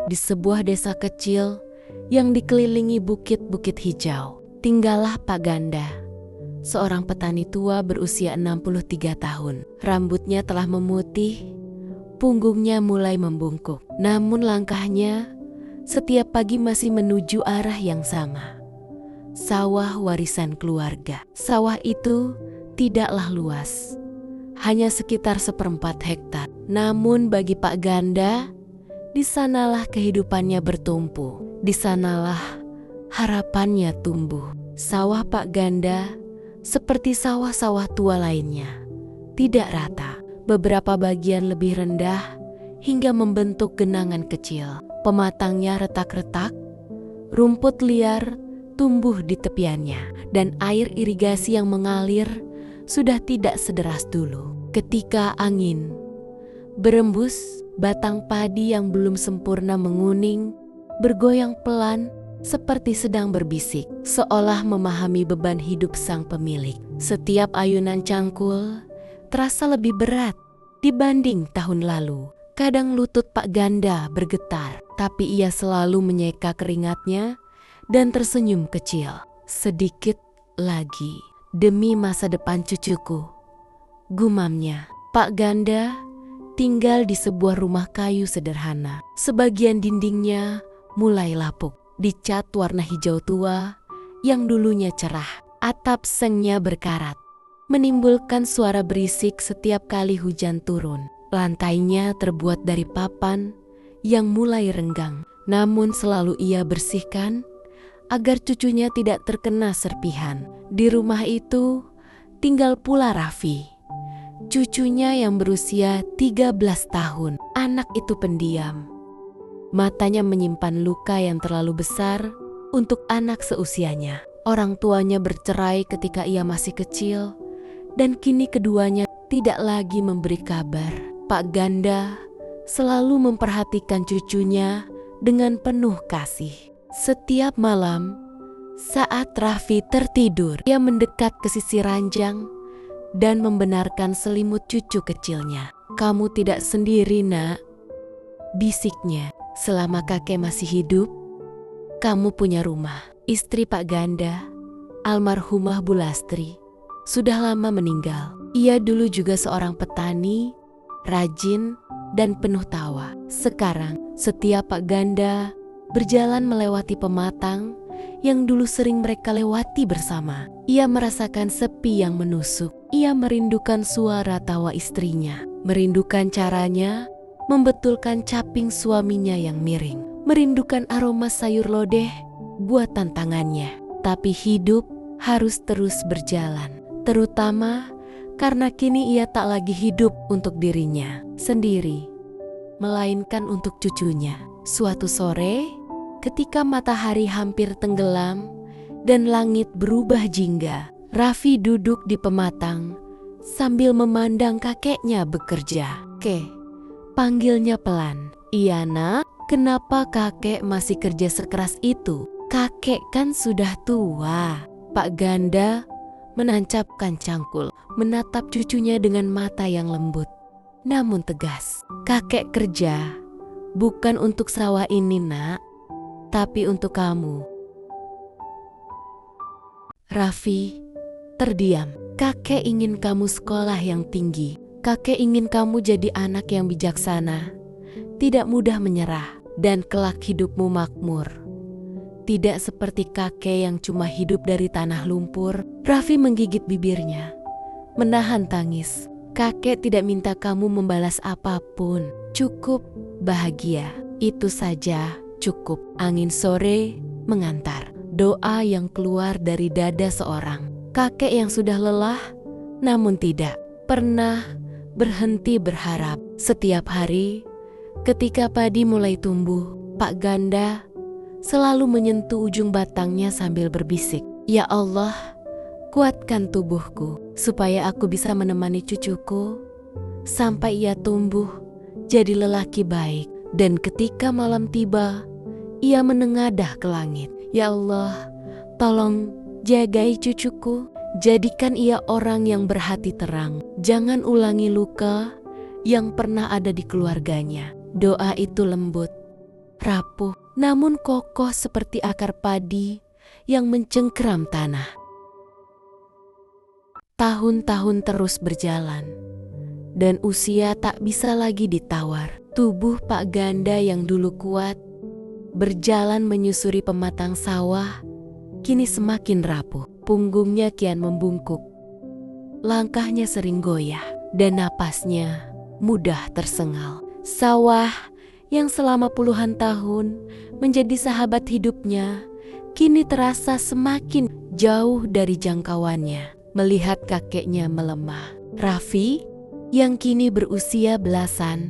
Di sebuah desa kecil yang dikelilingi bukit-bukit hijau, tinggallah Pak Ganda, seorang petani tua berusia 63 tahun. Rambutnya telah memutih, punggungnya mulai membungkuk. Namun langkahnya setiap pagi masih menuju arah yang sama. Sawah warisan keluarga. Sawah itu tidaklah luas, hanya sekitar 1/4 hektar. Namun bagi Pak Ganda, di sanalah kehidupannya bertumpu. Di sanalah harapannya tumbuh. Sawah Pak Ganda seperti sawah-sawah tua lainnya, tidak rata. Beberapa bagian lebih rendah hingga membentuk genangan kecil. Pematangnya retak-retak, rumput liar tumbuh di tepiannya, dan air irigasi yang mengalir sudah tidak sederas dulu. Ketika angin berembus, batang padi yang belum sempurna menguning bergoyang pelan seperti sedang berbisik, seolah memahami beban hidup sang pemilik. Setiap ayunan cangkul terasa lebih berat dibanding tahun lalu. Kadang lutut Pak Ganda bergetar, tapi ia selalu menyeka keringatnya dan tersenyum kecil. Sedikit lagi demi masa depan cucuku, gumamnya. Pak Ganda tinggal di sebuah rumah kayu sederhana. Sebagian dindingnya mulai lapuk, dicat warna hijau tua yang dulunya cerah. Atap sengnya berkarat, menimbulkan suara berisik setiap kali hujan turun. Lantainya terbuat dari papan yang mulai renggang, namun selalu ia bersihkan agar cucunya tidak terkena serpihan. Di rumah itu tinggal pula Raffi, cucunya yang berusia 13 tahun. Anak itu pendiam. Matanya menyimpan luka yang terlalu besar untuk anak seusianya. Orang tuanya bercerai ketika ia masih kecil, dan kini keduanya tidak lagi memberi kabar. Pak Ganda selalu memperhatikan cucunya dengan penuh kasih. Setiap malam, saat Raffi tertidur, ia mendekat ke sisi ranjang dan membenarkan selimut cucu kecilnya. "Kamu tidak sendiri, Nak," bisiknya. "Selama kakek masih hidup, kamu punya rumah." Istri Pak Ganda, almarhumah Bu Lastri, sudah lama meninggal. Ia dulu juga seorang petani, rajin dan penuh tawa. Sekarang, setiap Pak Ganda berjalan melewati pematang yang dulu sering mereka lewati bersama, ia merasakan sepi yang menusuk. Ia merindukan suara tawa istrinya, merindukan caranya membetulkan caping suaminya yang miring, merindukan aroma sayur lodeh buatan tangannya. Tapi hidup harus terus berjalan, terutama karena kini ia tak lagi hidup untuk dirinya sendiri, melainkan untuk cucunya. Suatu sore, ketika matahari hampir tenggelam dan langit berubah jingga, Raffi duduk di pematang sambil memandang kakeknya bekerja. "Ke," panggilnya pelan. "Iya, Nak, kenapa kakek masih kerja sekeras itu? Kakek kan sudah tua." Pak Ganda menancapkan cangkul, menatap cucunya dengan mata yang lembut namun tegas. "Kakek kerja bukan untuk sawah ini, Nak, tapi untuk kamu." Raffi terdiam. "Kakek ingin kamu sekolah yang tinggi. Kakek ingin kamu jadi anak yang bijaksana, tidak mudah menyerah, dan kelak hidupmu makmur. Tidak seperti kakek yang cuma hidup dari tanah lumpur." Raffi menggigit bibirnya, menahan tangis. "Kakek tidak minta kamu membalas apapun. Cukup bahagia. Itu saja cukup." Angin sore mengantar, doa yang keluar dari dada seorang kakek yang sudah lelah namun tidak pernah berhenti berharap. Setiap hari ketika padi mulai tumbuh, Pak Ganda selalu menyentuh ujung batangnya sambil berbisik, "Ya Allah, kuatkan tubuhku supaya aku bisa menemani cucuku sampai ia tumbuh jadi lelaki baik." Dan ketika malam tiba, ia menengadah ke langit, "Ya Allah, tolong jagai cucuku, jadikan ia orang yang berhati terang. Jangan ulangi luka yang pernah ada di keluarganya." Doa itu lembut rapuh namun kokoh seperti akar padi yang mencengkeram tanah. Tahun-tahun terus berjalan, dan usia tak bisa lagi ditawar. Tubuh Pak Ganda yang dulu kuat, berjalan menyusuri pematang sawah, kini semakin rapuh. Punggungnya kian membungkuk, langkahnya sering goyah, dan napasnya mudah tersengal. Sawah yang selama puluhan tahun menjadi sahabat hidupnya, kini terasa semakin jauh dari jangkauannya. Melihat kakeknya melemah, Raffi yang kini berusia belasan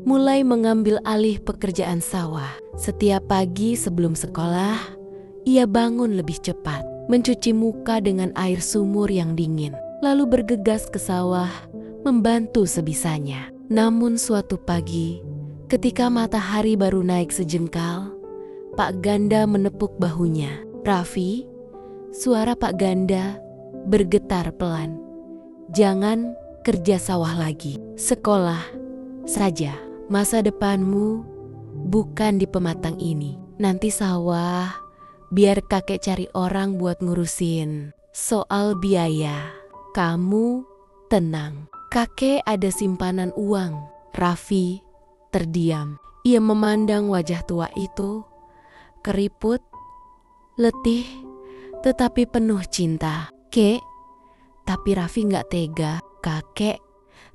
mulai mengambil alih pekerjaan sawah. Setiap pagi sebelum sekolah, ia bangun lebih cepat, mencuci muka dengan air sumur yang dingin, lalu bergegas ke sawah membantu sebisanya. Namun suatu pagi, ketika matahari baru naik sejengkal, Pak Ganda menepuk bahunya. "Raffi," suara Pak Ganda bergetar pelan. "Jangan kerja sawah lagi. Sekolah saja. Masa depanmu bukan di pematang ini. Nanti sawah, biar kakek cari orang buat ngurusin. Soal biaya, kamu tenang. Kakek ada simpanan uang." Raffi terdiam. Ia memandang wajah tua itu, keriput, letih, tetapi penuh cinta. "Kek," tapi Raffi gak tega. "Kakek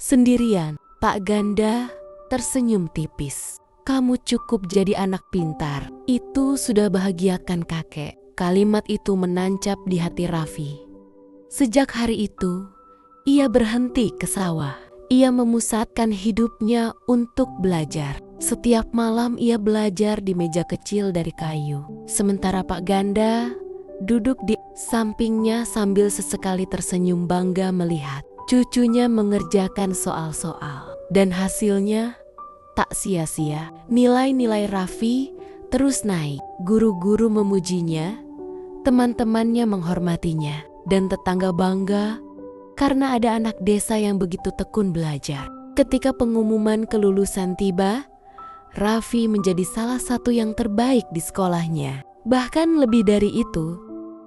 sendirian." Pak Ganda tersenyum tipis. "Kamu cukup jadi anak pintar. Itu sudah bahagiakan kakek." Kalimat itu menancap di hati Raffi. Sejak hari itu, ia berhenti ke sawah. Ia memusatkan hidupnya untuk belajar. Setiap malam ia belajar di meja kecil dari kayu. Sementara Pak Ganda duduk di sampingnya sambil sesekali tersenyum bangga melihat cucunya mengerjakan soal-soal. Dan hasilnya tak sia-sia. Nilai-nilai Raffi terus naik. Guru-guru memujinya, teman-temannya menghormatinya, dan tetangga bangga karena ada anak desa yang begitu tekun belajar. Ketika pengumuman kelulusan tiba, Raffi menjadi salah satu yang terbaik di sekolahnya. Bahkan lebih dari itu,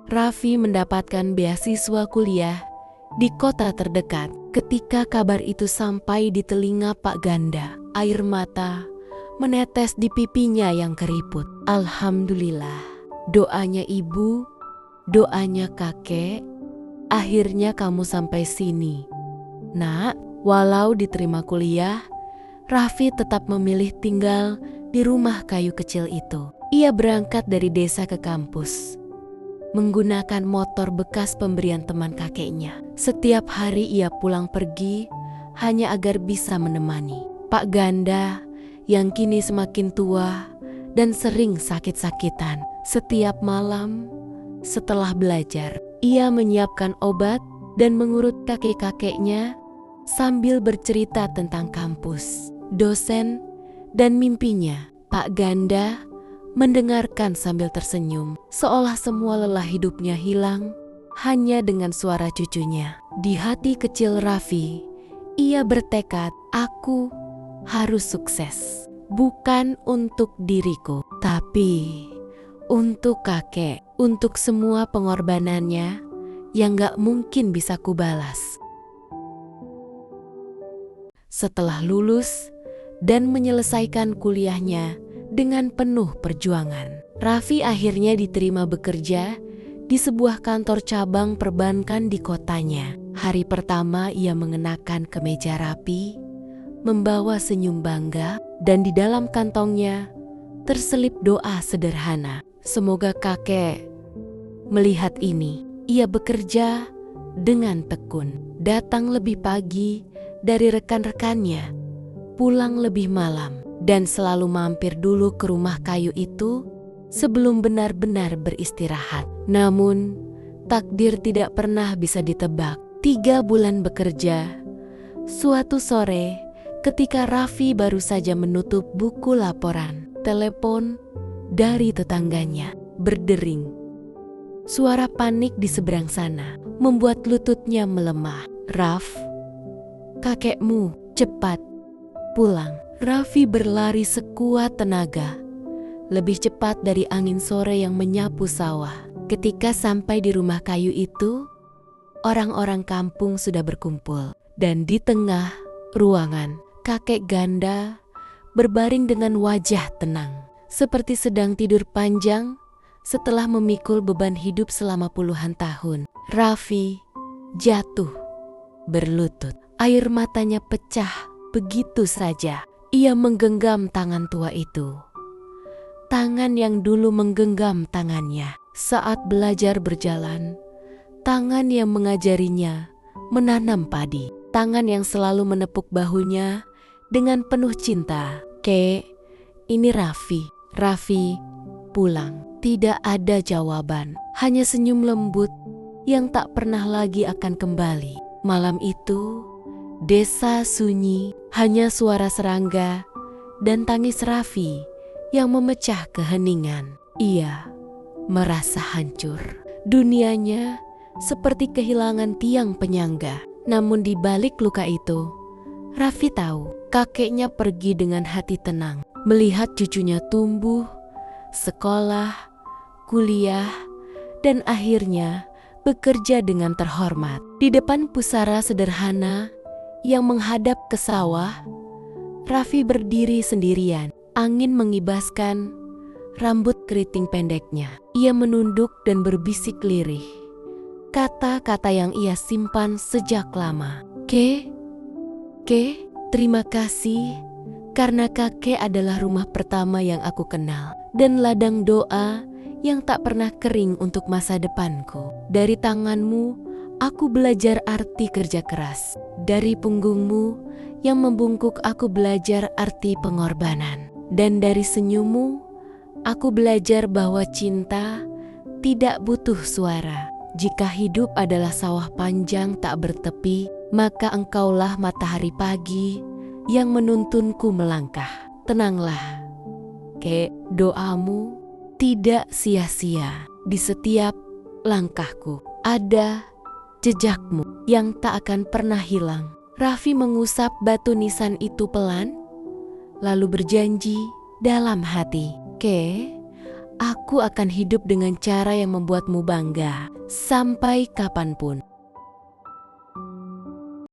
Raffi mendapatkan beasiswa kuliah di kota terdekat. Ketika kabar itu sampai di telinga Pak Ganda, air mata menetes di pipinya yang keriput. Alhamdulillah, doanya ibu, doanya kakek, akhirnya kamu sampai sini. Nak, walau diterima kuliah, Raffi tetap memilih tinggal di rumah kayu kecil itu. Ia berangkat dari desa ke kampus, menggunakan motor bekas pemberian teman kakeknya. Setiap hari ia pulang pergi hanya agar bisa menemani Pak Ganda yang kini semakin tua dan sering sakit-sakitan. Setiap malam setelah belajar, ia menyiapkan obat dan mengurut kakek-kakeknya sambil bercerita tentang kampus, dosen, dan mimpinya. Pak Ganda mendengarkan sambil tersenyum, seolah semua lelah hidupnya hilang hanya dengan suara cucunya. Di hati kecil Raffi, ia bertekad, "Aku harus sukses, bukan untuk diriku, tapi untuk kakek, untuk semua pengorbanannya yang gak mungkin bisa kubalas." Setelah lulus dan menyelesaikan kuliahnya dengan penuh perjuangan, Raffi akhirnya diterima bekerja di sebuah kantor cabang perbankan di kotanya. Hari pertama ia mengenakan kemeja rapi, membawa senyum bangga, dan di dalam kantongnya terselip doa sederhana. Semoga kakek melihat ini. Ia bekerja dengan tekun, datang lebih pagi dari rekan-rekannya, pulang lebih malam, dan selalu mampir dulu ke rumah kayu itu sebelum benar-benar beristirahat. Namun, takdir tidak pernah bisa ditebak. 3 bulan bekerja, suatu sore ketika Raffi baru saja menutup buku laporan, telepon dari tetangganya berdering. Suara panik di seberang sana membuat lututnya melemah. "Raff, kakekmu, cepat pulang." Raffi berlari sekuat tenaga, lebih cepat dari angin sore yang menyapu sawah. Ketika sampai di rumah kayu itu, orang-orang kampung sudah berkumpul. Dan di tengah ruangan, kakek Ganda berbaring dengan wajah tenang, seperti sedang tidur panjang setelah memikul beban hidup selama puluhan tahun. Raffi jatuh berlutut. Air matanya pecah begitu saja. Ia menggenggam tangan tua itu. Tangan yang dulu menggenggam tangannya saat belajar berjalan. Tangan yang mengajarinya menanam padi. Tangan yang selalu menepuk bahunya dengan penuh cinta. Kek, ini Raffi. Raffi pulang. Tidak ada jawaban. Hanya senyum lembut yang tak pernah lagi akan kembali. Malam itu, desa sunyi, hanya suara serangga dan tangis Raffi yang memecah keheningan. Ia merasa hancur. Dunianya seperti kehilangan tiang penyangga. Namun di balik luka itu, Raffi tahu kakeknya pergi dengan hati tenang, melihat cucunya tumbuh, sekolah, kuliah, dan akhirnya bekerja dengan terhormat. Di depan pusara sederhana yang menghadap ke sawah, Raffi berdiri sendirian. Angin mengibaskan rambut keriting pendeknya. Ia menunduk dan berbisik lirih. Kata-kata yang ia simpan sejak lama. Ke, terima kasih karena kakek adalah rumah pertama yang aku kenal. Dan ladang doa yang tak pernah kering untuk masa depanku. Dari tanganmu, aku belajar arti kerja keras. Dari punggungmu yang membungkuk aku belajar arti pengorbanan. Dan dari senyummu, aku belajar bahwa cinta tidak butuh suara. Jika hidup adalah sawah panjang tak bertepi, maka engkaulah matahari pagi yang menuntunku melangkah. Tenanglah, Kek, doamu tidak sia-sia. Di setiap langkahku ada jejakmu yang tak akan pernah hilang. Raffi mengusap batu nisan itu pelan, lalu berjanji dalam hati, Ke, aku akan hidup dengan cara yang membuatmu bangga sampai kapanpun.